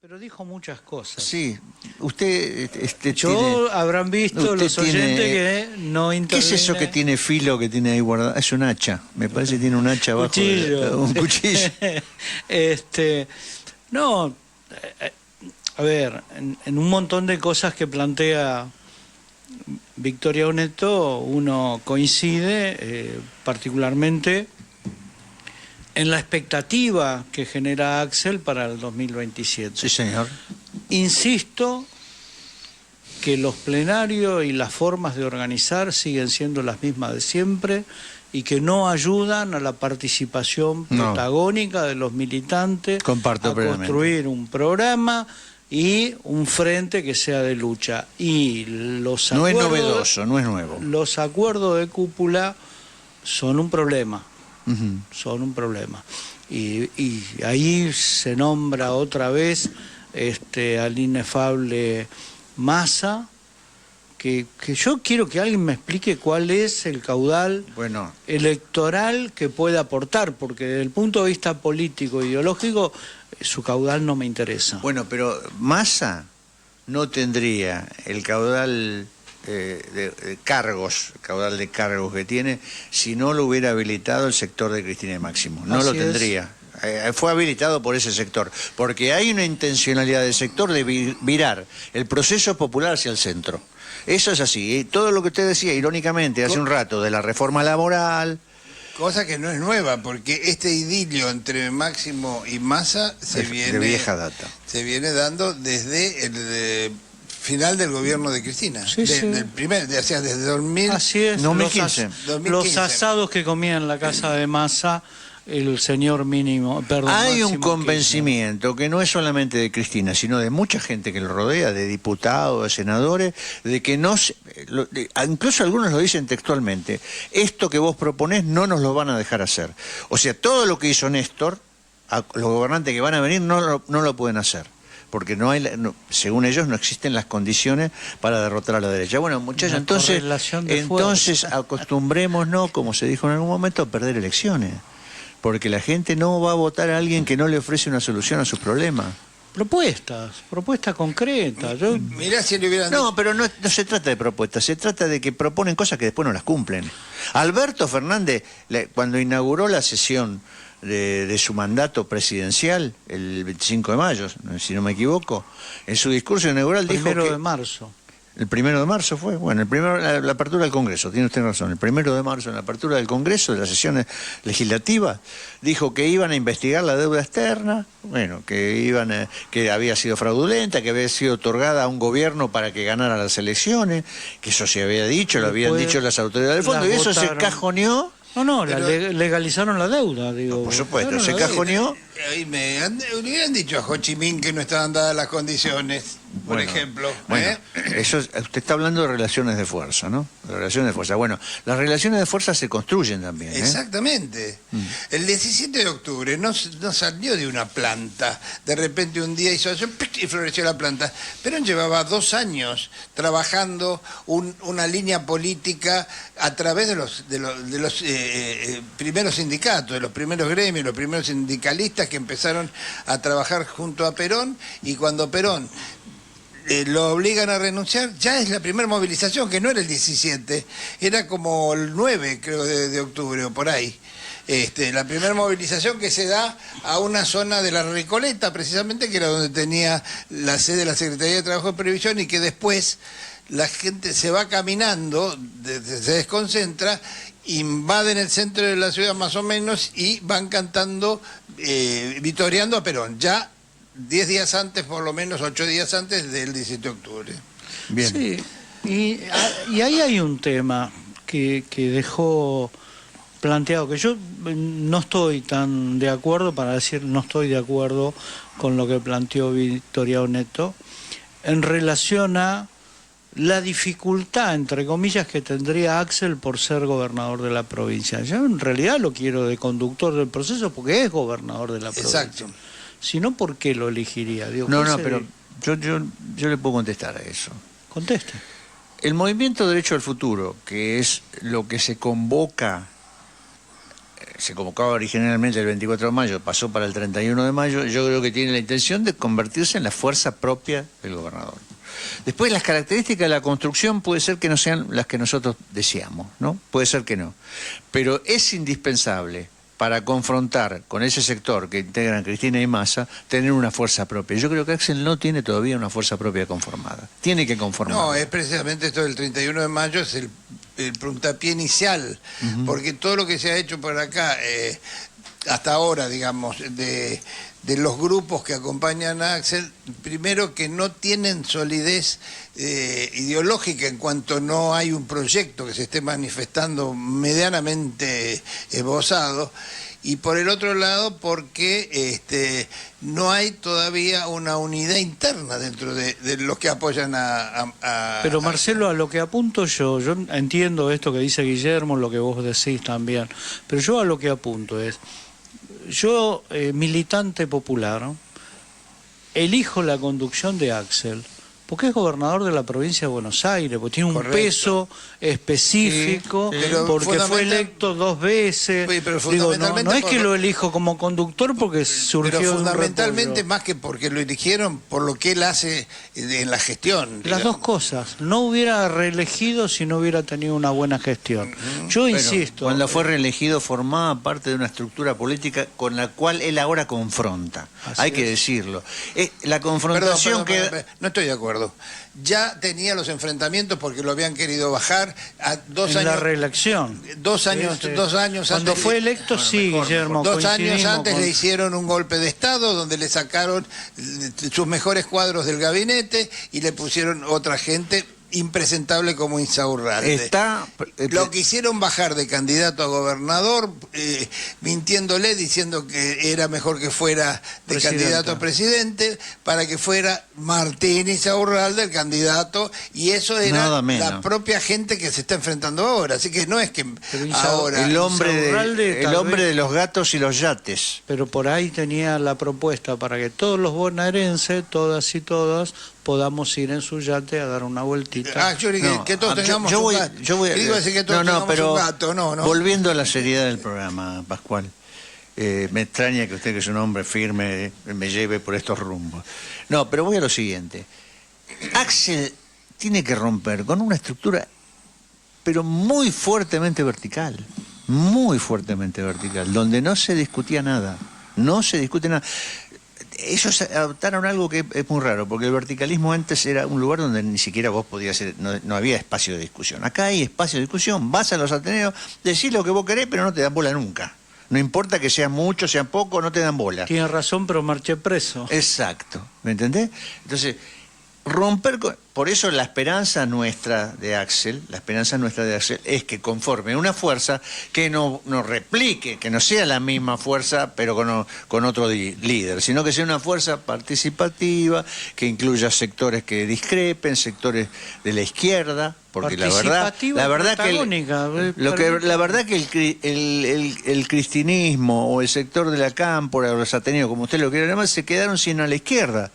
Pero dijo muchas cosas. Sí, usted habrán visto usted los oyentes que no interviene. ¿Qué es eso que tiene filo que tiene ahí guardado? Es un hacha, me parece que tiene un hacha abajo. Un cuchillo. No, a ver, en un montón de cosas que plantea Victoria Onetto uno coincide, particularmente en la expectativa que genera Axel para el 2027. Sí, señor. Insisto que los plenarios y las formas de organizar siguen siendo las mismas de siempre y que no ayudan a la participación protagónica de los militantes Comparto plenamente. Construir un programa y un frente que sea de lucha. Y los no acuerdos, es novedoso, no es nuevo. Los acuerdos de cúpula son un problema. Son un problema. Y ahí se nombra otra vez al inefable Massa, que yo quiero que alguien me explique cuál es el caudal electoral que puede aportar, porque desde el punto de vista político e ideológico su caudal no me interesa. Bueno, pero Massa no tendría el caudal de cargos, caudal de cargos que tiene, si no lo hubiera habilitado el sector de Cristina y Máximo. No lo tendría. Fue habilitado por ese sector, porque hay una intencionalidad del sector de virar el proceso popular hacia el centro. Eso es así. Y todo lo que usted decía irónicamente hace un rato de la reforma laboral... Cosa que no es nueva, porque este idilio entre Máximo y Massa de vieja data. Se viene dando desde el final del gobierno de Cristina. Sí, sí. Desde 2000, así es, 2015. Los asados que comía en la casa de Massa el señor Hay un convencimiento que no es solamente de Cristina, sino de mucha gente que lo rodea, de diputados, de senadores, de que no incluso algunos lo dicen textualmente, esto que vos proponés no nos lo van a dejar hacer. O sea, todo lo que hizo Néstor, los gobernantes que van a venir no lo pueden hacer, porque según ellos no existen las condiciones para derrotar a la derecha. Bueno, muchachos, entonces acostumbrémonos, como se dijo en algún momento, a perder elecciones. Porque la gente no va a votar a alguien que no le ofrece una solución a sus problemas. Propuestas concretas. Mirá si le hubieran dicho... pero no se trata de propuestas, se trata de que proponen cosas que después no las cumplen. Alberto Fernández, cuando inauguró la sesión de su mandato presidencial, el 25 de mayo, si no me equivoco, en su discurso inaugural dijo que... Primero de marzo. El 1 de marzo fue, bueno, la apertura del Congreso, tiene usted razón, el 1 de marzo en la apertura del Congreso, de la sesión legislativa, dijo que iban a investigar la deuda externa, bueno, que había sido fraudulenta, que había sido otorgada a un gobierno para que ganara las elecciones, que eso se había dicho, lo habían dicho las autoridades del fondo, y eso se cajoneó. Legalizaron la deuda, digo. No, por supuesto, se cajoneó. Me hubieran dicho a Ho Chi Minh que no estaban dadas las condiciones, por ejemplo. Bueno, eso usted está hablando de relaciones de fuerza, ¿no? De relaciones de fuerza. Bueno, las relaciones de fuerza se construyen también. Exactamente. El 17 de octubre no salió de una planta. De repente un día hizo eso y floreció la planta. Perón llevaba 2 años trabajando una línea política a través de los primeros sindicatos, de los primeros gremios, los primeros sindicalistas que empezaron a trabajar junto a Perón, y cuando Perón lo obligan a renunciar, ya es la primera movilización, que no era el 17, era como el 9, creo, de octubre o por ahí. La primera movilización que se da a una zona de la Recoleta, precisamente, que era donde tenía la sede de la Secretaría de Trabajo y Previsión, y que después la gente se va caminando, se desconcentra, invaden el centro de la ciudad más o menos y van cantando, vitoreando a Perón, ya 10 días antes, por lo menos 8 días antes del 17 de octubre. Bien. Sí, y ahí hay un tema que dejó planteado, que yo no estoy tan de acuerdo, para decir no estoy de acuerdo con lo que planteó Victoria Onetto, en relación a la dificultad, entre comillas, que tendría Axel por ser gobernador de la provincia. Yo en realidad lo quiero de conductor del proceso porque es gobernador de la provincia. Exacto. Si no, ¿por qué lo elegiría? Digo, pero yo le puedo contestar a eso. Conteste. El movimiento Derecho al Futuro, que es lo que se convoca se convocaba originalmente el 24 de mayo, pasó para el 31 de mayo, yo creo que tiene la intención de convertirse en la fuerza propia del gobernador. Después, las características de la construcción puede ser que no sean las que nosotros deseamos, ¿no? Puede ser que no. Pero es indispensable para confrontar con ese sector que integran Cristina y Massa, tener una fuerza propia. Yo creo que Axel no tiene todavía una fuerza propia conformada. Tiene que conformarla. No, es precisamente esto del 31 de mayo, es el puntapié inicial, porque todo lo que se ha hecho por acá, hasta ahora, digamos, de los grupos que acompañan a Axel, primero que no tienen solidez ideológica en cuanto no hay un proyecto que se esté manifestando medianamente esbozado, y por el otro lado porque no hay todavía una unidad interna dentro de los que apoyan a Pero Marcelo, a lo que apunto yo entiendo esto que dice Guillermo, lo que vos decís también, pero yo a lo que apunto es, yo, militante popular, ¿no?, elijo la conducción de Axel porque es gobernador de la provincia de Buenos Aires, porque tiene un peso específico, sí, porque fue electo 2 veces. Sí, pero digo, no es que lo elijo como conductor porque surgió pero de un fundamentalmente repollo. más que porque lo eligieron, por lo que él hace en la gestión. Las dos cosas. No hubiera reelegido si no hubiera tenido una buena gestión. Yo insisto. Cuando fue reelegido formaba parte de una estructura política con la cual él ahora confronta. Hay que decirlo. La confrontación perdón, no estoy de acuerdo. Ya tenía los enfrentamientos porque lo habían querido bajar a 2 años. La reelección. 2 años, Sí. 2 años Cuando antes. fue electo, sí, Guillermo. 2 años coincidimos antes le hicieron un golpe de Estado donde le sacaron sus mejores cuadros del gabinete y le pusieron otra gente impresentable como Insaurralde. Lo quisieron bajar de candidato a gobernador, mintiéndole, diciendo que era mejor que fuera de candidato a presidente, para que fuera Martín Insaurralde el candidato, y eso era la propia gente que se está enfrentando ahora. Así que no es que ahora... El hombre de los gatos y los yates. Pero por ahí tenía la propuesta para que todos los bonaerenses, todas y todas, podamos ir en su yate a dar una vueltita. Yo dije que todos tengamos un gato. Volviendo a la seriedad del programa, Pascual, me extraña que usted, que es un hombre firme, me lleve por estos rumbos. No, pero voy a lo siguiente. Axel tiene que romper con una estructura, pero muy fuertemente vertical, donde no se discutía nada, Ellos adoptaron algo que es muy raro, porque el verticalismo antes era un lugar donde ni siquiera vos podías ir, no había espacio de discusión. Acá hay espacio de discusión, vas a los ateneos, decís lo que vos querés, pero no te dan bola nunca. No importa que sea mucho, sea poco, no te dan bola. Tienes razón, pero marché preso. Exacto, ¿me entendés? Entonces, por eso la esperanza nuestra de Axel es que conforme una fuerza que no replique, que no sea la misma fuerza pero con otro líder, sino que sea una fuerza participativa, que incluya sectores que discrepen, sectores de la izquierda, porque la verdad que el cristinismo o el sector de la cámpora o los ateneos, como usted lo quiere llamar, se quedaron sin a la izquierda.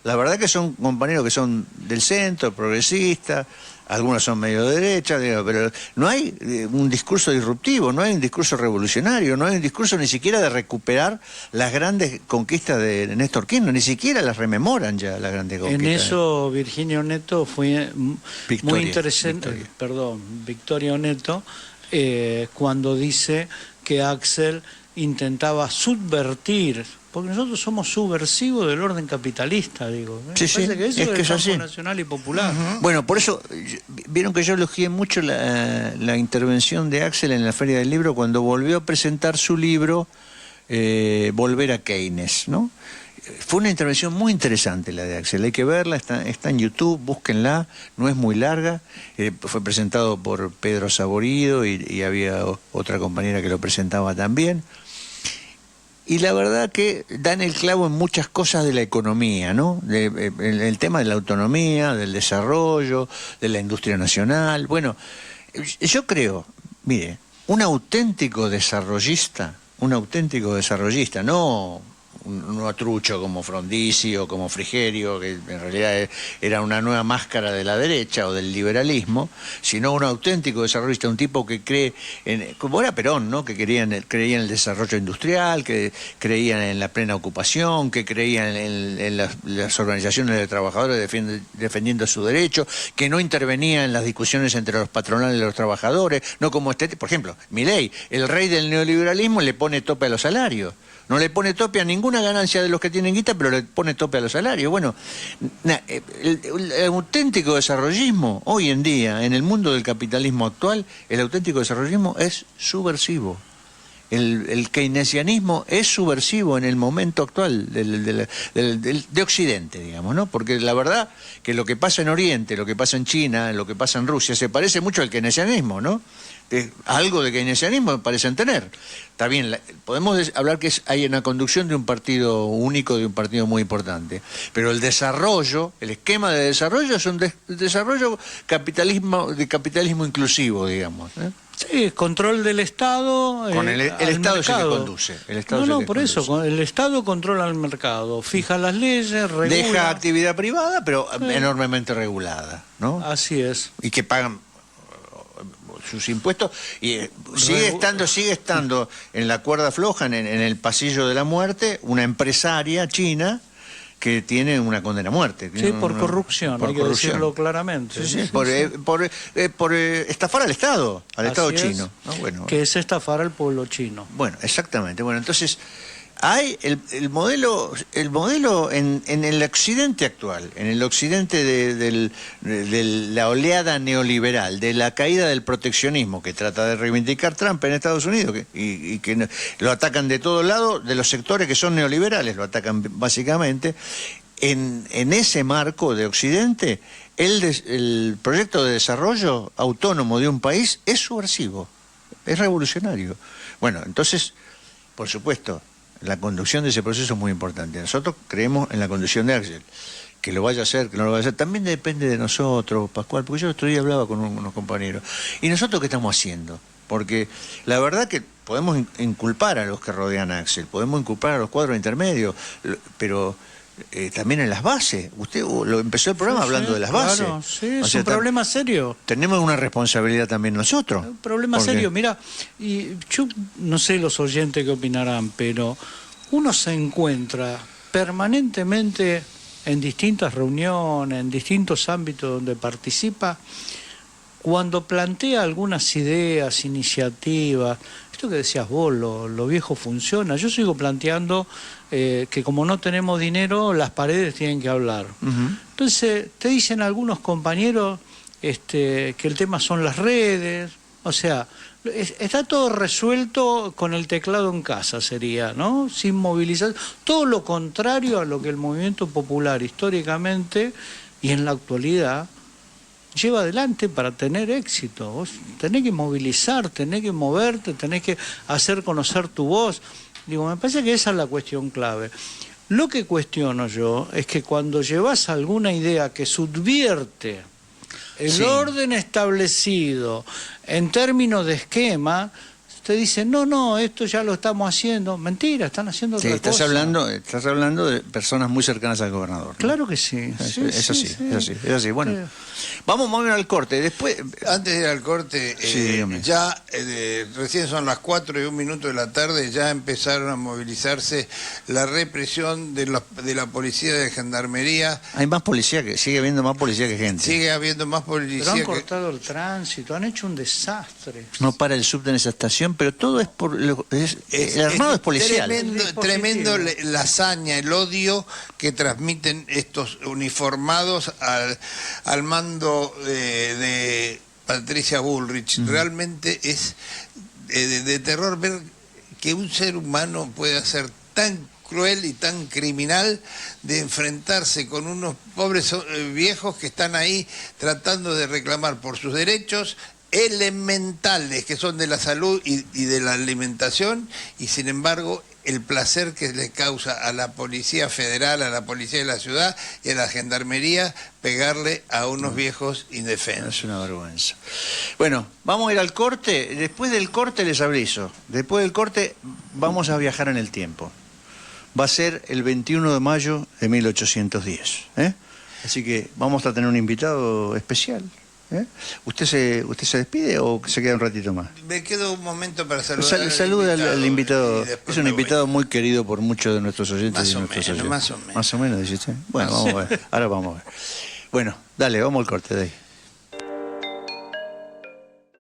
La verdad que son compañeros que son del centro, progresistas, algunos son medio derecha, pero no hay un discurso disruptivo, no hay un discurso revolucionario, no hay un discurso ni siquiera de recuperar las grandes conquistas de Néstor Kirchner, ni siquiera las rememoran ya las grandes conquistas. En eso Virginio Neto fue muy interesante, Victorio Neto, cuando dice que Axel intentaba subvertir, porque nosotros somos subversivos del orden capitalista, digo. Sí, parece que eso es así. Nacional y Popular. Bueno, por eso, vieron que yo elogié mucho la intervención de Axel en la Feria del Libro cuando volvió a presentar su libro Volver a Keynes, ¿no? Fue una intervención muy interesante la de Axel, hay que verla, está en YouTube, búsquenla, no es muy larga, fue presentado por Pedro Saborido y había otra compañera que lo presentaba también. Y la verdad que dan el clavo en muchas cosas de la economía, ¿no? El tema de la autonomía, del desarrollo, de la industria nacional. Bueno, yo creo, mire, un auténtico desarrollista, no un autrucho como Frondizi o como Frigerio, que en realidad era una nueva máscara de la derecha o del liberalismo, sino un auténtico desarrollista, un tipo que cree, como era Perón, ¿no? Que creía en el desarrollo industrial, que creían en la plena ocupación, que creían en las organizaciones de trabajadores defendiendo su derecho, que no intervenía en las discusiones entre los patronales y los trabajadores, no como por ejemplo, Milei, el rey del neoliberalismo, le pone tope a los salarios. No le pone tope a ninguna ganancia de los que tienen guita, pero le pone tope a los salarios. Bueno, el auténtico desarrollismo, hoy en día, en el mundo del capitalismo actual, el auténtico desarrollismo es subversivo. El keynesianismo es subversivo en el momento actual de Occidente, digamos, ¿no? Porque la verdad que lo que pasa en Oriente, lo que pasa en China, lo que pasa en Rusia, se parece mucho al keynesianismo, ¿no? Algo de keynesianismo parecen tener. Está bien, podemos hablar que hay una conducción de un partido único, de un partido muy importante, pero el desarrollo, el esquema de desarrollo es un desarrollo de capitalismo inclusivo, digamos, ¿eh? Sí, control del Estado. Con el Estado es el que conduce. Por eso, el Estado controla el mercado, fija las leyes, regula. Deja actividad privada, pero enormemente regulada, ¿no? Así es. Y que pagan sus impuestos y sigue estando en la cuerda floja, en el pasillo de la muerte, una empresaria china que tiene una condena a muerte. Sí, por corrupción, hay que decirlo claramente. Sí, por estafar al Estado chino. ¿No? Bueno, que es estafar al pueblo chino. Bueno, exactamente. Bueno, entonces hay el modelo en el occidente actual, en el occidente de la oleada neoliberal, de la caída del proteccionismo que trata de reivindicar Trump en Estados Unidos, y que lo atacan de todos lados, de los sectores que son neoliberales, lo atacan básicamente. En ese marco de occidente, el proyecto de desarrollo autónomo de un país es subversivo, es revolucionario. Bueno, entonces, por supuesto, la conducción de ese proceso es muy importante. Nosotros creemos en la conducción de Axel. Que lo vaya a hacer, que no lo vaya a hacer, también depende de nosotros, Pascual, porque yo el otro día hablaba con unos compañeros. ¿Y nosotros qué estamos haciendo? Porque la verdad que podemos inculpar a los que rodean a Axel, podemos inculpar a los cuadros intermedios, pero también en las bases. Usted empezó el programa hablando de las bases. Claro, sí, es un problema serio. Tenemos una responsabilidad también nosotros. Un problema serio. Mira, y yo no sé los oyentes qué opinarán, pero uno se encuentra permanentemente en distintas reuniones, en distintos ámbitos donde participa, cuando plantea algunas ideas, iniciativas. Esto que decías vos, lo viejo funciona. Yo sigo planteando que como no tenemos dinero, las paredes tienen que hablar. Entonces, te dicen algunos compañeros que el tema son las redes. O sea, está todo resuelto con el teclado en casa, sería, ¿no? Sin movilizar. Todo lo contrario a lo que el movimiento popular históricamente y en la actualidad lleva adelante para tener éxito. Vos tenés que movilizar, tenés que moverte, tenés que hacer conocer tu voz. Digo, me parece que esa es la cuestión clave. Lo que cuestiono yo es que cuando llevas alguna idea que subvierte el orden establecido en términos de esquema, te dicen, no, esto ya lo estamos haciendo. Mentira, están haciendo otra cosa. Estás hablando de personas muy cercanas al gobernador, ¿no? Claro que sí. Es así. Bueno, vamos a mover al corte. Después, antes de ir al corte, recién son las 4:01 de la tarde, ya empezaron a movilizarse la represión de la policía de gendarmería. Hay más policía, sigue habiendo más policía que gente. Sigue habiendo más policía. Pero han cortado el tránsito, han hecho un desastre. No para el subte en esa estación, pero todo es el armado es policial. Tremendo la hazaña, el odio que transmiten estos uniformados al mando de Patricia Bullrich. Realmente es de terror ver que un ser humano pueda ser tan cruel y tan criminal de enfrentarse con unos pobres viejos que están ahí tratando de reclamar por sus derechos elementales, que son de la salud y de la alimentación, y sin embargo el placer que le causa a la Policía Federal, a la Policía de la Ciudad y a la Gendarmería pegarle a unos viejos indefensos. Es una vergüenza. Bueno, vamos a ir al corte. Después del corte les aviso. Después del corte vamos a viajar en el tiempo. va a ser el 21 de mayo de 1810. Así que vamos a tener un invitado especial. ¿Usted se despide o se queda un ratito más? Me quedo un momento para saludar Saluda al invitado. Es un invitado muy querido por muchos de nuestros oyentes. Más o menos. Más o menos, dice usted. Bueno, vamos a ver. Ahora vamos a ver. Bueno, dale, vamos al corte de ahí.